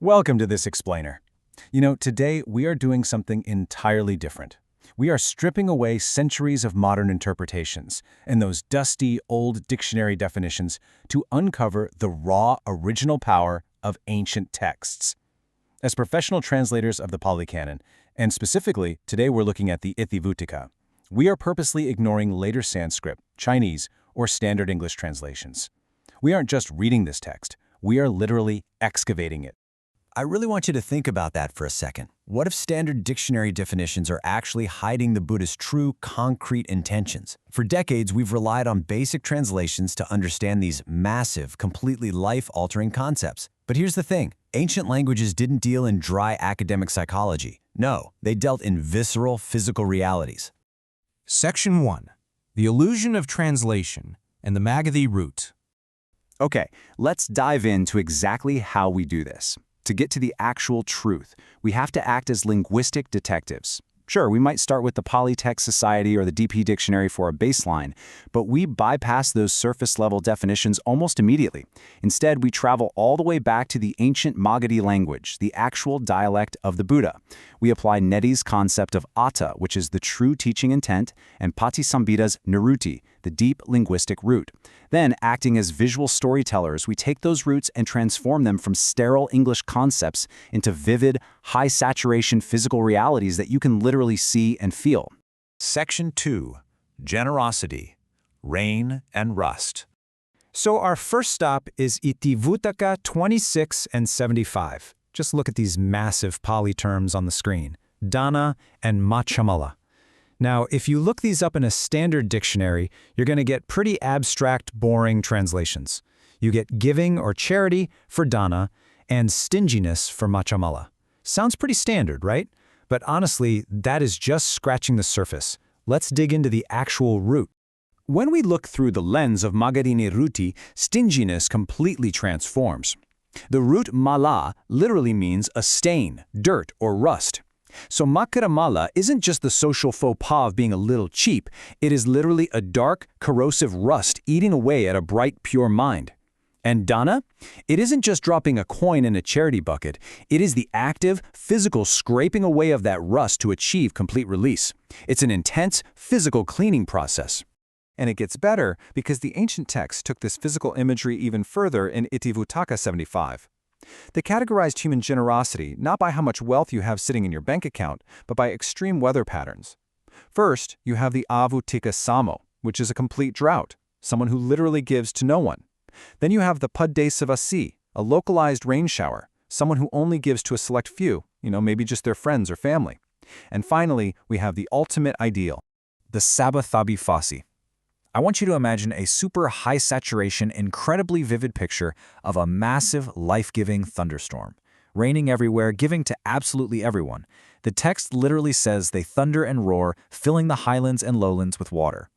Welcome to this explainer. Today we are doing something entirely different. We are stripping away centuries of modern interpretations and those dusty, old dictionary definitions to uncover the raw, original power of ancient texts. As professional translators of the Pali Canon, and specifically, today we're looking at the Itivuttaka, we are purposely ignoring later Sanskrit, Chinese, or standard English translations. We aren't just reading this text, we are literally excavating it. I really want you to think about that for a second. What if standard dictionary definitions are actually hiding the Buddha's true, concrete intentions? For decades, we've relied on basic translations to understand these massive, completely life-altering concepts. But here's the thing. Ancient languages didn't deal in dry academic psychology. No, they dealt in visceral, physical realities. Section 1. The Illusion of Translation and the Magadhi Root. Okay, let's dive into exactly how we do this. To get to the actual truth, we have to act as linguistic detectives. Sure, we might start with the Polytext Society or the DP Dictionary for a baseline, but we bypass those surface-level definitions almost immediately. Instead, we travel all the way back to the ancient Magadhi language, the actual dialect of the Buddha. We apply Neti's concept of atta, which is the true teaching intent, and Patisambhita's niruti, the deep linguistic root. Then, acting as visual storytellers, we take those roots and transform them from sterile English concepts into vivid, high-saturation physical realities that you can literally see and feel. Section 2. Generosity, Rain and Rust. So our first stop is Itivuttaka 26 and 75. Just look at these massive Pali terms on the screen, dāna and mocchamala. Now, if you look these up in a standard dictionary, you're going to get pretty abstract, boring translations. You get giving or charity for dāna and stinginess for mocchamala. Sounds pretty standard, right? But honestly, that is just scratching the surface. Let's dig into the actual root. When we look through the lens of Magadhi niruti, stinginess completely transforms. The root mala literally means a stain, dirt, or rust. So makkaramala isn't just the social faux pas of being a little cheap, it is literally a dark, corrosive rust eating away at a bright, pure mind. And dāna? It isn't just dropping a coin in a charity bucket, it is the active, physical scraping away of that rust to achieve complete release. It's an intense, physical cleaning process. And it gets better because the ancient texts took this physical imagery even further in Itivuttaka 75. They categorized human generosity not by how much wealth you have sitting in your bank account, but by extreme weather patterns. First, you have the avuttika samo, which is a complete drought, someone who literally gives to no one. Then you have the paddesavasi, a localized rain shower, someone who only gives to a select few, maybe just their friends or family. And finally, we have the ultimate ideal, the sabathabhifasi. I want you to imagine a super high-saturation, incredibly vivid picture of a massive, life-giving thunderstorm, raining everywhere, giving to absolutely everyone. The text literally says they thunder and roar, filling the highlands and lowlands with water.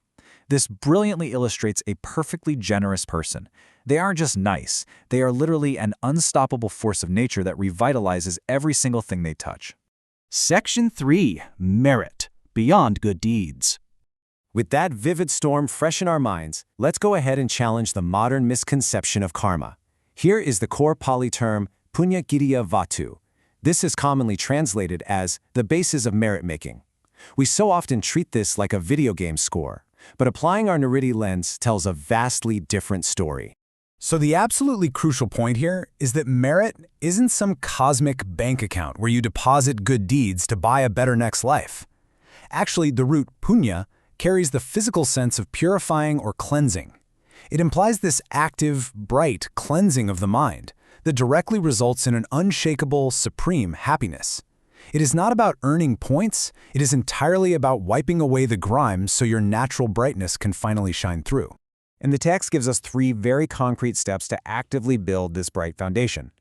This brilliantly illustrates a perfectly generous person. They aren't just nice, they are literally an unstoppable force of nature that revitalizes every single thing they touch. Section 3. Merit, Beyond Good Deeds. With that vivid storm fresh in our minds, let's go ahead and challenge the modern misconception of karma. Here is the core Pali term, puñña vatu. This is commonly translated as the basis of merit-making. We so often treat this like a video game score, but applying our niriti lens tells a vastly different story. So the absolutely crucial point here is that merit isn't some cosmic bank account where you deposit good deeds to buy a better next life. Actually, the root puñña carries the physical sense of purifying or cleansing. It implies this active, bright cleansing of the mind that directly results in an unshakable, supreme happiness. It is not about earning points, it is entirely about wiping away the grime so your natural brightness can finally shine through. And the text gives us 3 very concrete steps to actively build this bright foundation.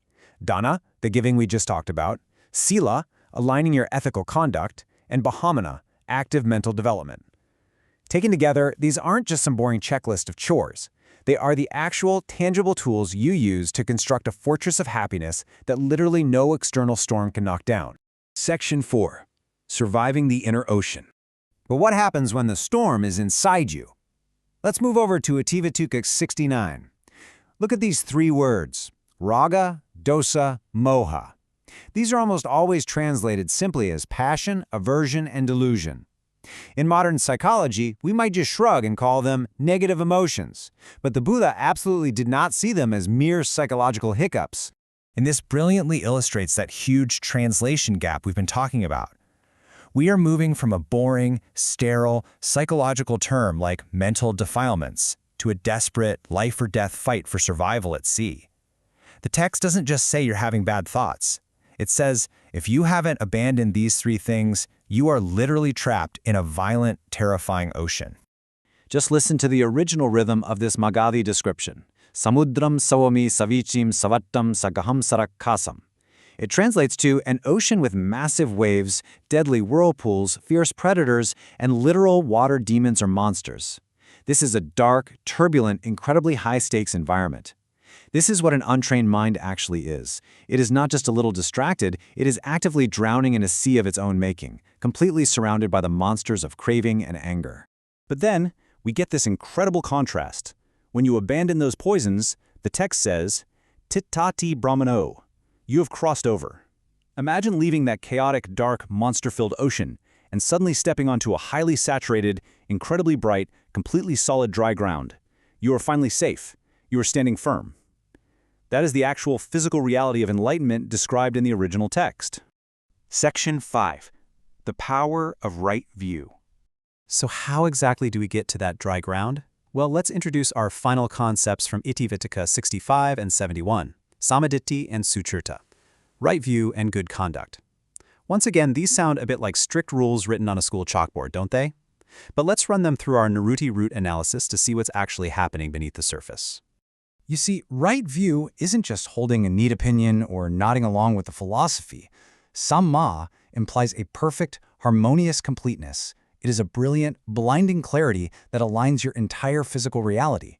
Dāna, the giving we just talked about, sila, aligning your ethical conduct, and bhammana, active mental development. Taken together, these aren't just some boring checklist of chores. They are the actual, tangible tools you use to construct a fortress of happiness that literally no external storm can knock down. Section 4. Surviving the Inner Ocean. But what happens when the storm is inside you? Let's move over to Itivuttaka 69. Look at these 3 words, raga, dosa, moha. These are almost always translated simply as passion, aversion, and delusion. In modern psychology, we might just shrug and call them negative emotions, but the Buddha absolutely did not see them as mere psychological hiccups. And this brilliantly illustrates that huge translation gap we've been talking about. We are moving from a boring, sterile, psychological term like mental defilements to a desperate, life-or-death fight for survival at sea. The text doesn't just say you're having bad thoughts. It says, if you haven't abandoned these three things, you are literally trapped in a violent, terrifying ocean. Just listen to the original rhythm of this Magadhi description. Samudram sawami savichim savattam sagaham sarakkasam. It translates to an ocean with massive waves, deadly whirlpools, fierce predators, and literal water demons or monsters. This is a dark, turbulent, incredibly high-stakes environment. This is what an untrained mind actually is. It is not just a little distracted, it is actively drowning in a sea of its own making, completely surrounded by the monsters of craving and anger. But then, we get this incredible contrast. When you abandon those poisons, the text says, Tittati Brahmano, you have crossed over. Imagine leaving that chaotic, dark, monster-filled ocean and suddenly stepping onto a highly saturated, incredibly bright, completely solid dry ground. You are finally safe. You are standing firm. That is the actual physical reality of enlightenment described in the original text. Section 5. The Power of Right View. So how exactly do we get to that dry ground? Well, let's introduce our final concepts from Itivuttaka 65 and 71, Samaditthi and Sucirta, right view and good conduct. Once again, these sound a bit like strict rules written on a school chalkboard, don't they? But let's run them through our Niruti root analysis to see what's actually happening beneath the surface. You see, right view isn't just holding a neat opinion or nodding along with the philosophy. Samma implies a perfect, harmonious completeness. It is a brilliant, blinding clarity that aligns your entire physical reality.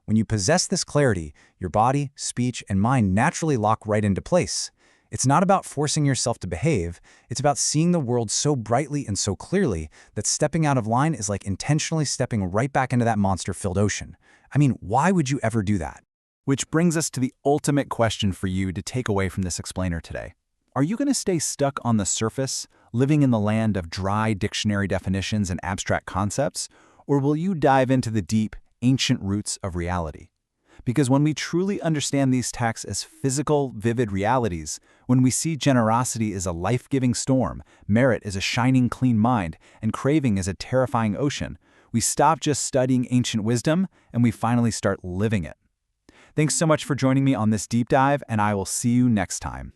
When you possess this clarity, your body, speech, and mind naturally lock right into place. It's not about forcing yourself to behave, it's about seeing the world so brightly and so clearly that stepping out of line is like intentionally stepping right back into that monster-filled ocean. I mean, why would you ever do that? Which brings us to the ultimate question for you to take away from this explainer today. Are you going to stay stuck on the surface, living in the land of dry dictionary definitions and abstract concepts, or will you dive into the deep, ancient roots of reality? Because when we truly understand these texts as physical, vivid realities, when we see generosity as a life-giving storm, merit as a shining, clean mind, and craving as a terrifying ocean, we stop just studying ancient wisdom and we finally start living it. Thanks so much for joining me on this deep dive, and I will see you next time.